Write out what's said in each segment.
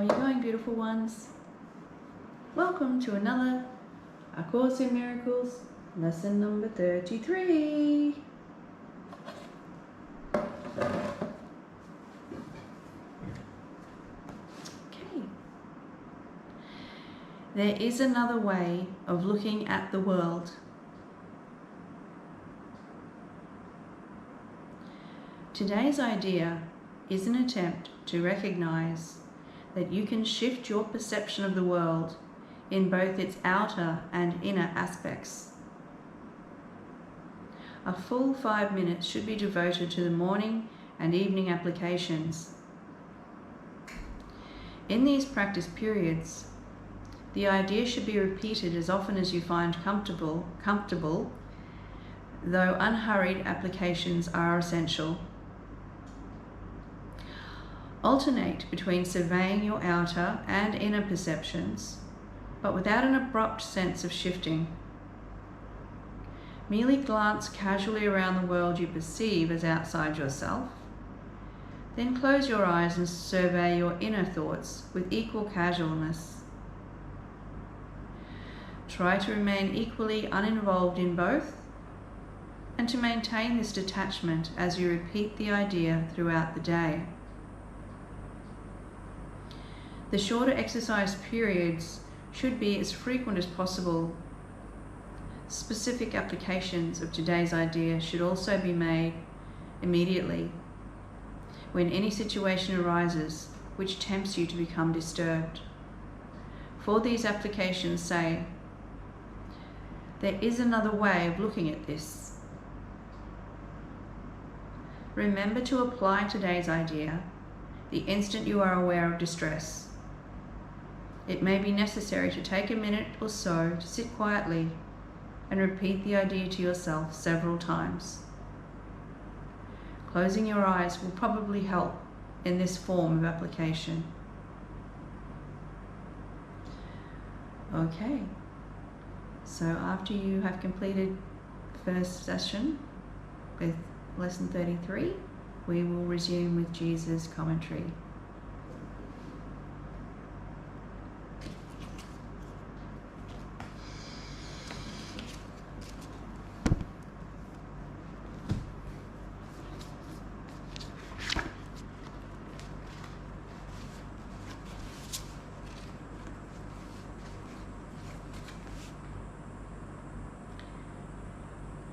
you going, beautiful ones? Welcome to another A Course in Miracles, lesson number 33. Okay. There is another way of looking at the world. Today's idea is an attempt to recognize that you can shift your perception of the world in both its outer and inner aspects. A full 5 minutes should be devoted to the morning and evening applications. In these practice periods, the idea should be repeated as often as you find comfortable, though unhurried applications are essential. Alternate between surveying your outer and inner perceptions, but without an abrupt sense of shifting. Merely glance casually around the world you perceive as outside yourself. Then close your eyes and survey your inner thoughts with equal casualness. Try to remain equally uninvolved in both, and to maintain this detachment as you repeat the idea throughout the day. The shorter exercise periods should be as frequent as possible. Specific applications of today's idea should also be made immediately when any situation arises which tempts you to become disturbed. For these applications, say, there is another way of looking at this. Remember to apply today's idea the instant you are aware of distress. It may be necessary to take a minute or so to sit quietly and repeat the idea to yourself several times. Closing your eyes will probably help in this form of application. Okay, so after you have completed the first session with lesson 33, we will resume with Jesus' commentary.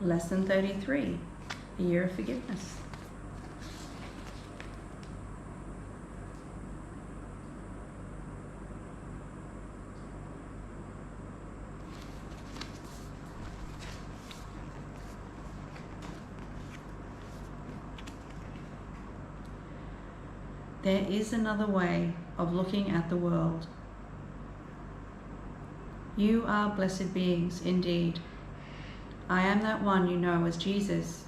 Lesson 33, a year of forgiveness. There is another way of looking at the world. You are blessed beings indeed. I am that one you know as Jesus.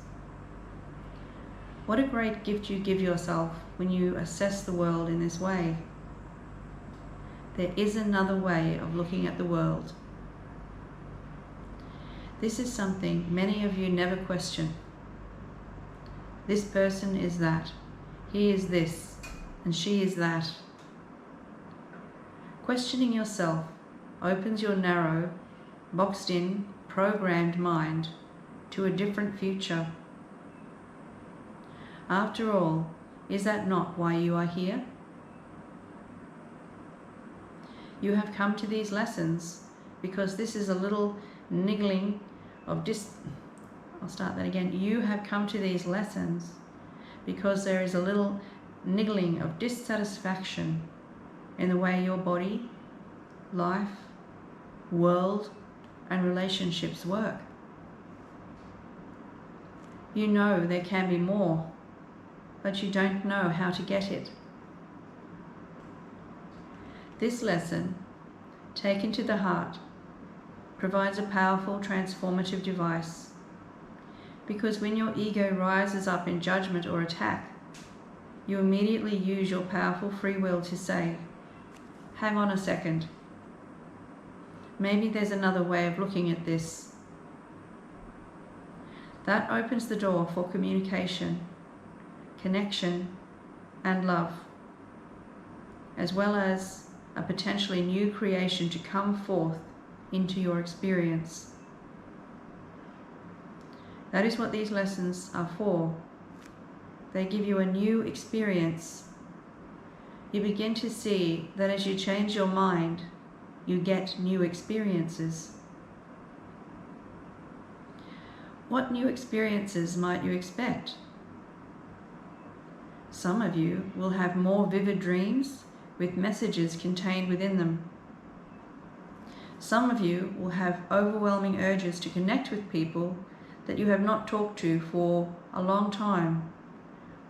What a great gift you give yourself when you assess the world in this way. There is another way of looking at the world. This is something many of you never question. This person is that, he is this, and she is that. Questioning yourself opens your narrow, boxed-in, programmed mind to a different future. After all, is that not why you are here? You have come to these lessons because this is a little niggling of You have come to these lessons because there is a little niggling of dissatisfaction in the way your body, life, world, and relationships work. You know there can be more, but you don't know how to get it. This lesson, taken to the heart, provides a powerful transformative device, because when your ego rises up in judgment or attack, you immediately use your powerful free will to say, hang on a second. Maybe there's another way of looking at this. That opens the door for communication, connection, and love. as well as a potentially new creation to come forth into your experience. That is what these lessons are for. They give you a new experience. You begin to see that as you change your mind, you get new experiences. What new experiences might you expect? Some of you will have more vivid dreams with messages contained within them. Some of you will have overwhelming urges to connect with people that you have not talked to for a long time,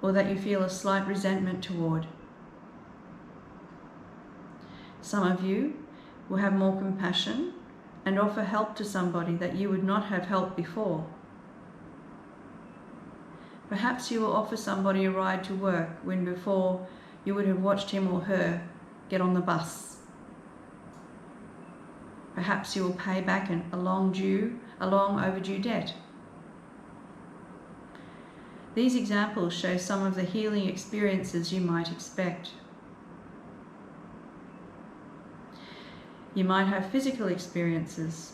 or that you feel a slight resentment toward. Some of you will have more compassion and offer help to somebody that you would not have helped before. Perhaps you will offer somebody a ride to work when before you would have watched him or her get on the bus. Perhaps you will pay back a long overdue debt. These examples show some of the healing experiences you might expect. You might have physical experiences.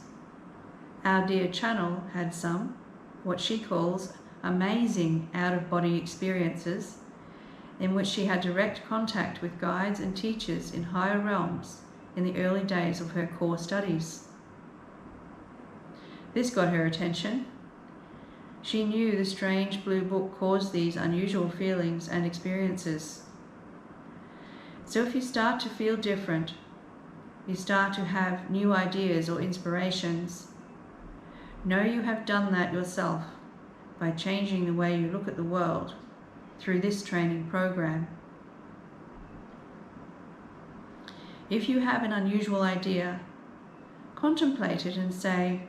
Our dear Channel had some, what she calls amazing out-of-body experiences, in which she had direct contact with guides and teachers in higher realms in the early days of her core studies. This got her attention. She knew the strange blue book caused these unusual feelings and experiences. So if you start to feel different, you start to have new ideas or inspirations, know you have done that yourself by changing the way you look at the world through this training program. If you have an unusual idea, contemplate it and say,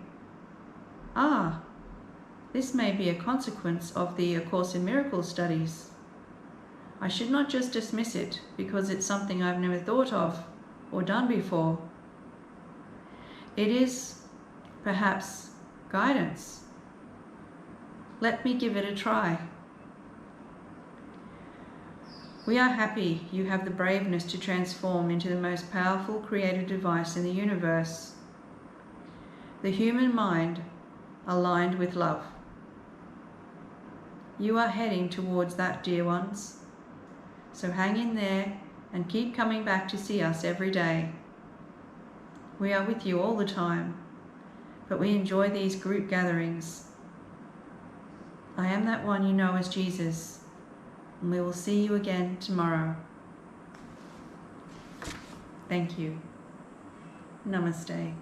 this may be a consequence of the A Course in Miracles studies. I should not just dismiss it because it's something I've never thought of or done before. It is perhaps guidance. Let me give it a try. We are happy you have the braveness to transform into the most powerful creative device in the universe, the human mind aligned with love. You are heading towards that, dear ones. So hang in there and keep coming back to see us every day. We are with you all the time, but we enjoy these group gatherings. I am that one you know as Jesus, and we will see you again tomorrow. Thank you. Namaste.